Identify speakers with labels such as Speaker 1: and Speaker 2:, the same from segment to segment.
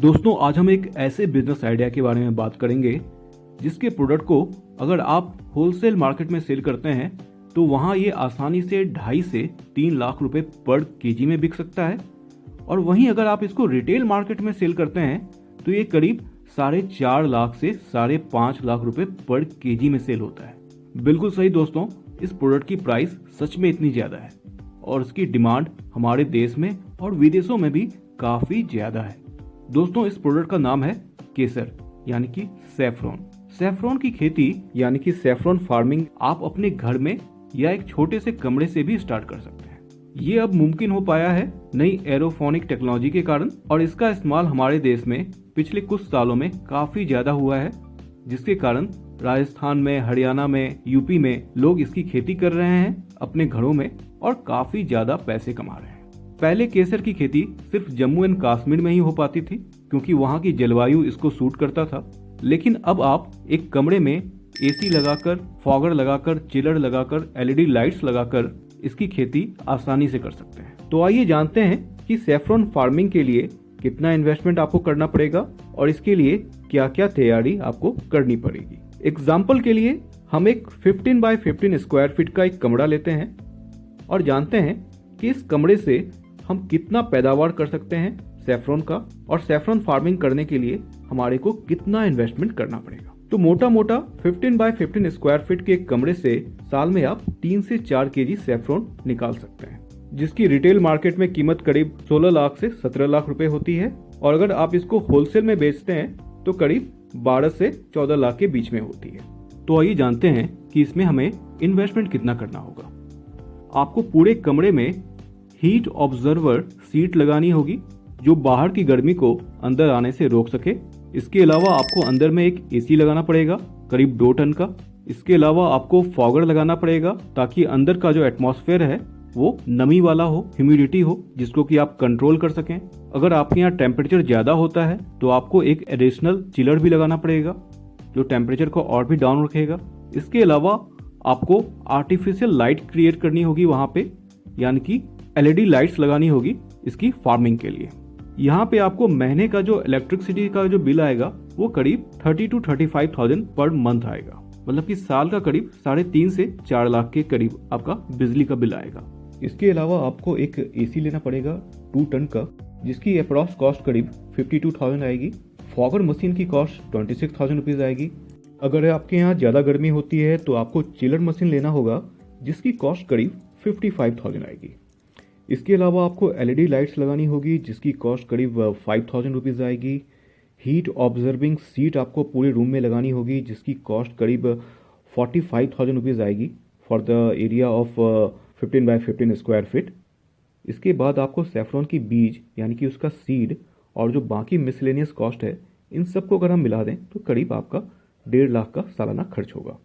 Speaker 1: दोस्तों आज हम एक ऐसे बिजनेस आइडिया के बारे में बात करेंगे जिसके प्रोडक्ट को अगर आप होलसेल मार्केट में सेल करते हैं तो वहां ये आसानी से 2.5 से 3 लाख रुपए पर केजी में बिक सकता है। और वहीं अगर आप इसको रिटेल मार्केट में सेल करते हैं तो ये करीब 4.5 लाख से 5.5 लाख रुपए पर केजी में सेल होता है। बिल्कुल सही दोस्तों, इस प्रोडक्ट की प्राइस सच में इतनी ज्यादा है और इसकी डिमांड हमारे देश में और विदेशों में भी काफी ज्यादा है। दोस्तों इस प्रोडक्ट का नाम है केसर यानी कि सैफरॉन। सैफरॉन की खेती यानी कि सैफरॉन फार्मिंग आप अपने घर में या एक छोटे से कमरे से भी स्टार्ट कर सकते हैं। ये अब मुमकिन हो पाया है नई एरोफोनिक टेक्नोलॉजी के कारण और इसका इस्तेमाल हमारे देश में पिछले कुछ सालों में काफी ज्यादा हुआ है, जिसके कारण राजस्थान में, हरियाणा में, यूपी में लोग इसकी खेती कर रहे हैं अपने घरों में और काफी ज्यादा पैसे कमा रहे हैं। पहले केसर की खेती सिर्फ जम्मू एंड कश्मीर में ही हो पाती थी क्योंकि वहां की जलवायु इसको सूट करता था, लेकिन अब आप एक कमरे में एसी लगाकर, फॉगर लगाकर, चिलर लगाकर, एलईडी लाइट्स लगाकर इसकी खेती आसानी से कर सकते हैं। तो आइए जानते हैं कि सैफरॉन फार्मिंग के लिए कितना इन्वेस्टमेंट आपको करना पड़ेगा और इसके लिए क्या क्या तैयारी आपको करनी पड़ेगी। एग्जाम्पल के लिए हम एक 15 बाय 15 स्क्वायर फीट का एक कमरा लेते हैं और जानते हैं कि इस कमरे से हम कितना पैदावार कर सकते हैं सैफरॉन का और सैफरॉन फार्मिंग करने के लिए हमारे को कितना इन्वेस्टमेंट करना पड़ेगा। तो मोटा मोटा 15 बाय 15 स्क्वायर फीट के एक कमरे से साल में आप 3 से 4 केजी सैफरॉन निकाल सकते हैं, जिसकी रिटेल मार्केट में कीमत करीब 16 लाख से 17 लाख रुपए होती है और अगर आप इसको होलसेल में बेचते हैं तो करीब 12 से 14 लाख के बीच में होती है। तो आइए जानते हैं कि इसमें हमें इन्वेस्टमेंट कितना करना होगा। आपको पूरे कमरे में हीट ऑब्जर्वर सीट लगानी होगी जो बाहर की गर्मी को अंदर आने से रोक सके। इसके अलावा आपको अंदर में एक एसी लगाना पड़ेगा करीब 2 टन का। इसके अलावा आपको फॉगर लगाना पड़ेगा ताकि अंदर का जो एटमॉस्फेयर है वो नमी वाला हो, ह्यूमिडिटी हो, जिसको कि आप कंट्रोल कर सकें। अगर आपके यहाँ टेम्परेचर ज्यादा होता है तो आपको एक एडिशनल चिलर भी लगाना पड़ेगा जो टेम्परेचर को और भी डाउन रखेगा। इसके अलावा आपको आर्टिफिशियल लाइट क्रिएट करनी होगी वहां पे, यानी कि एलईडी लाइट्स लगानी होगी इसकी फार्मिंग के लिए। यहाँ पे आपको महीने का जो इलेक्ट्रिसिटी का जो बिल आएगा वो करीब 30 to 35,000 पर मंथ आएगा, मतलब कि साल का करीब 3.5 से 4 लाख के करीब आपका बिजली का बिल आएगा। इसके अलावा आपको एक एसी लेना पड़ेगा 2 टन का, जिसकी अप्रॉक्स कॉस्ट करीब 52,000 आएगी। फॉगर मशीन की कॉस्ट 26,000 रुपीज आएगी। अगर आपके यहाँ ज्यादा गर्मी होती है तो आपको चिलर मशीन लेना होगा जिसकी कॉस्ट करीब 55,000 आएगी। इसके अलावा आपको एलईडी लाइट्स लगानी होगी जिसकी कॉस्ट करीब 5,000 रुपीज आएगी। हीट ऑब्जर्विंग सीट आपको पूरे रूम में लगानी होगी जिसकी कॉस्ट करीब 45,000 रुपीज आएगी for the area of 15 by 15 square feet. इसके बाद आपको सैफरॉन की बीज यानी कि उसका सीड और जो बाकी मिसलेनियस कॉस्ट है, इन सबको अगर हम मिला दें तो करीब आपका 1.5 लाख का सालाना खर्च होगा।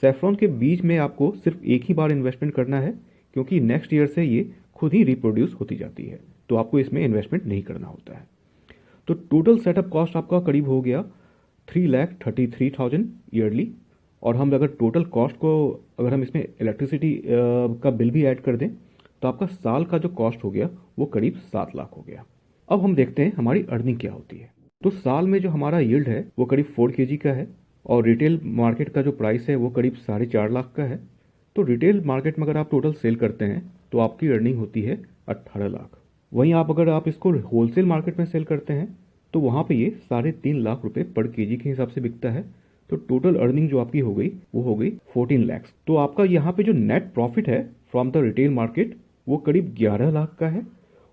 Speaker 1: सैफरॉन के बीज में आपको सिर्फ एक ही बार इन्वेस्टमेंट करना है क्योंकि नेक्स्ट ईयर से ये खुद ही रिप्रोड्यूस होती जाती है, तो आपको इसमें इन्वेस्टमेंट नहीं करना होता है। तो टोटल सेटअप कॉस्ट आपका करीब हो गया 3,33,000 ईयरली। और हम अगर टोटल कॉस्ट को अगर हम इसमें इलेक्ट्रिसिटी का बिल भी ऐड कर दें तो आपका साल का जो कॉस्ट हो गया वो करीब 7 लाख हो गया। अब हम देखते हैं हमारी अर्निंग क्या होती है। तो साल में जो हमारा यील्ड है वो करीब 4 केजी का है और रिटेल मार्केट का जो प्राइस है वो करीब 4.5 लाख का है। तो रिटेल मार्केट में अगर आप टोटल सेल करते हैं तो आपकी अर्निंग होती है 18 लाख। वहीं अगर आप इसको होलसेल मार्केट में सेल करते हैं तो वहाँ पे ये 3.5 लाख रुपए पर केजी के हिसाब से बिकता है। तो टोटल अर्निंग जो आपकी हो गई वो हो गई 14 लाख। तो आपका यहाँ पे जो नेट प्रॉफिट है फ्रॉम द रिटेल मार्केट वो करीब 11 लाख का है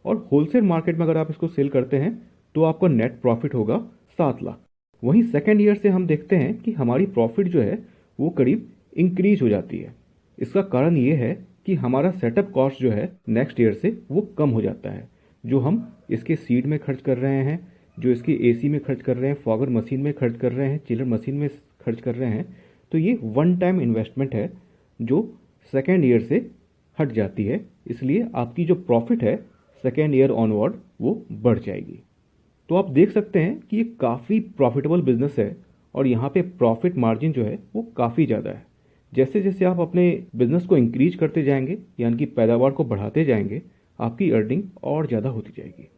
Speaker 1: और होलसेल मार्केट में अगर आप इसको सेल करते हैं तो आपका नेट प्रॉफिट होगा 7 लाख। वहीं सेकेंड ईयर से हम देखते हैं कि हमारी प्रॉफिट जो है वो करीब इंक्रीज हो जाती है। इसका कारण ये है कि हमारा सेटअप कॉस्ट जो है नेक्स्ट ईयर से वो कम हो जाता है। जो हम इसके सीड में खर्च कर रहे हैं, जो इसके एसी में खर्च कर रहे हैं, फॉगर मशीन में खर्च कर रहे हैं, चिलर मशीन में खर्च कर रहे हैं, तो ये वन टाइम इन्वेस्टमेंट है जो सेकेंड ईयर से हट जाती है। इसलिए आपकी जो प्रॉफिट है सेकेंड ईयर ऑनवर्ड वो बढ़ जाएगी। तो आप देख सकते हैं कि ये काफ़ी प्रॉफिटेबल बिजनेस है और यहाँ पे प्रॉफिट मार्जिन जो है वो काफ़ी ज़्यादा है। जैसे जैसे आप अपने बिजनेस को इंक्रीज करते जाएंगे यानी कि पैदावार को बढ़ाते जाएंगे, आपकी अर्निंग और ज़्यादा होती जाएगी।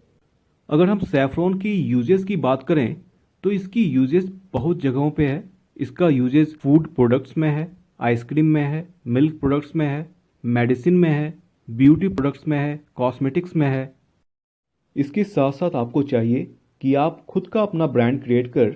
Speaker 1: अगर हम सैफरॉन की यूजेस की बात करें तो इसकी यूजेस बहुत जगहों पे है। इसका यूजेस फूड प्रोडक्ट्स में है, आइसक्रीम में है, मिल्क प्रोडक्ट्स में है, मेडिसिन में है, ब्यूटी प्रोडक्ट्स में है, कॉस्मेटिक्स में है। इसके साथ साथ आपको चाहिए कि आप खुद का अपना ब्रांड क्रिएट कर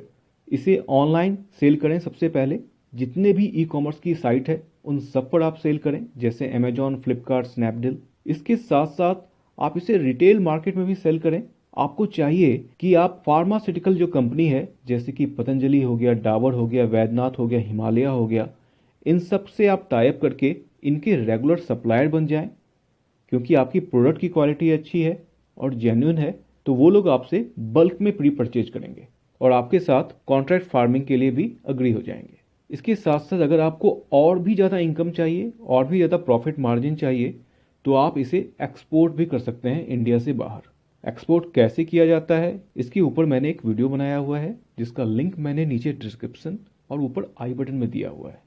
Speaker 1: इसे ऑनलाइन सेल करें। सबसे पहले जितने भी ई कॉमर्स की साइट है उन सब पर आप सेल करें, जैसे अमेजॉन, फ्लिपकार्ट, स्नैपडील। इसके साथ साथ आप इसे रिटेल मार्केट में भी सेल करें। आपको चाहिए कि आप फार्मास्यूटिकल जो कंपनी है, जैसे कि पतंजलि हो गया, डाबर हो गया, वैद्यनाथ हो गया, हिमालय हो गया, इन सब से आप टाई अप करके इनके रेगुलर सप्लायर बन जाएं। क्योंकि आपकी प्रोडक्ट की क्वालिटी अच्छी है और जेन्युइन है, तो वो लोग आपसे बल्क में प्री परचेज करेंगे और आपके साथ कॉन्ट्रैक्ट फार्मिंग के लिए भी अग्री हो जाएंगे। इसके साथ साथ अगर आपको और भी ज़्यादा इनकम चाहिए और भी ज़्यादा प्रॉफिट मार्जिन चाहिए तो आप इसे एक्सपोर्ट भी कर सकते हैं इंडिया से बाहर। एक्सपोर्ट कैसे किया जाता है इसके ऊपर मैंने एक वीडियो बनाया हुआ है, जिसका लिंक मैंने नीचे डिस्क्रिप्शन और ऊपर आई बटन में दिया हुआ है,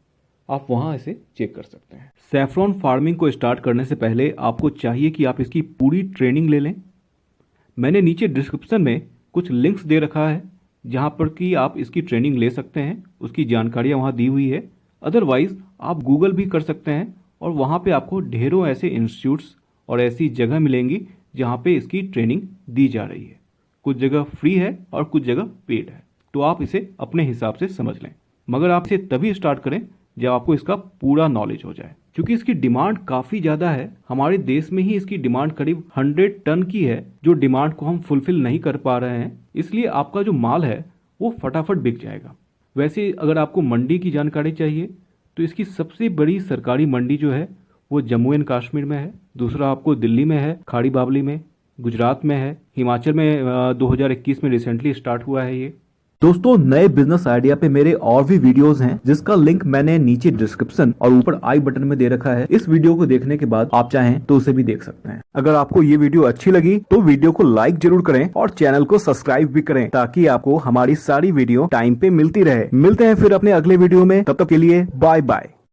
Speaker 1: आप वहां इसे चेक कर सकते हैं। सैफरॉन फार्मिंग को स्टार्ट करने से पहले आपको चाहिए कि आप इसकी पूरी ट्रेनिंग ले लें। मैंने नीचे डिस्क्रिप्शन में कुछ लिंक्स दे रखा है जहां पर कि आप इसकी ट्रेनिंग ले सकते हैं, उसकी जानकारियां वहां दी हुई है। अदरवाइज आप गूगल भी कर सकते हैं और वहां पे आपको ढेरों ऐसे इंस्टीट्यूट्स और ऐसी जगह मिलेंगी जहां पे इसकी ट्रेनिंग दी जा रही है। कुछ जगह फ्री है और कुछ जगह पेड है, तो आप इसे अपने हिसाब से समझ लें। मगर आप इसे तभी स्टार्ट करें जब आपको इसका पूरा नॉलेज हो जाए, क्योंकि इसकी डिमांड काफ़ी ज़्यादा है। हमारे देश में ही इसकी डिमांड करीब 100 टन की है, जो डिमांड को हम फुलफिल नहीं कर पा रहे हैं। इसलिए आपका जो माल है वो फटाफट बिक जाएगा। वैसे अगर आपको मंडी की जानकारी चाहिए तो इसकी सबसे बड़ी सरकारी मंडी जो है वो जम्मू एंड कश्मीर में है। दूसरा आपको दिल्ली में है, खाड़ी बावली में, गुजरात में है, हिमाचल में 2021 में रिसेंटली स्टार्ट हुआ है ये। दोस्तों, नए बिजनेस आइडिया पे मेरे और भी वीडियोस हैं, जिसका लिंक मैंने नीचे डिस्क्रिप्शन और ऊपर आई बटन में दे रखा है। इस वीडियो को देखने के बाद आप चाहें तो उसे भी देख सकते हैं। अगर आपको ये वीडियो अच्छी लगी तो वीडियो को लाइक जरूर करें और चैनल को सब्सक्राइब भी करें, ताकि आपको हमारी सारी वीडियो टाइम पे मिलती रहे। मिलते हैं फिर अपने अगले वीडियो में, तब तक के लिए बाय बाय।